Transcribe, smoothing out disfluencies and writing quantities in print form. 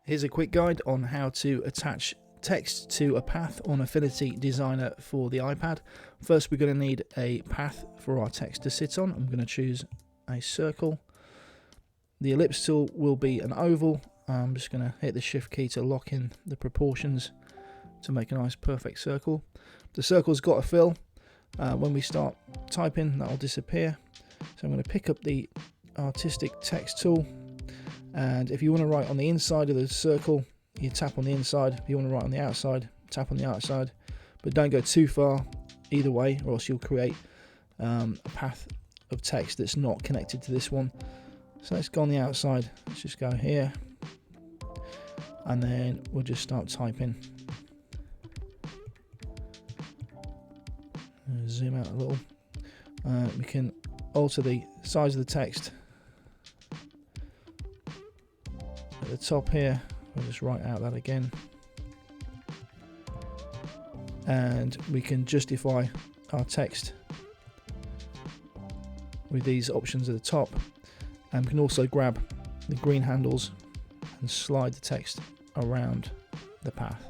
Here's a quick guide on how to attach text to a path on Affinity Designer for the iPad. First, we're going to need a path for our text to sit on. I'm going to choose a circle. The ellipse tool will be an oval. I'm just going to hit the shift key to lock in the proportions to make a nice perfect circle. The circle's got a fill. When we start typing, that will disappear. So I'm going to pick up the artistic text tool, and if you want to write on the inside of the circle, you tap on the inside. If you want to write on the outside, tap on the outside, but don't go too far either way, or else you'll create a path of text that's not connected to this one. So let's go on the outside. Let's just go here, and then we'll just start typing. Zoom out a little. We can alter the size of the text at the top here. We'll just write out that again, and we can justify our text with these options at the top, and we can also grab the green handles and slide the text around the path.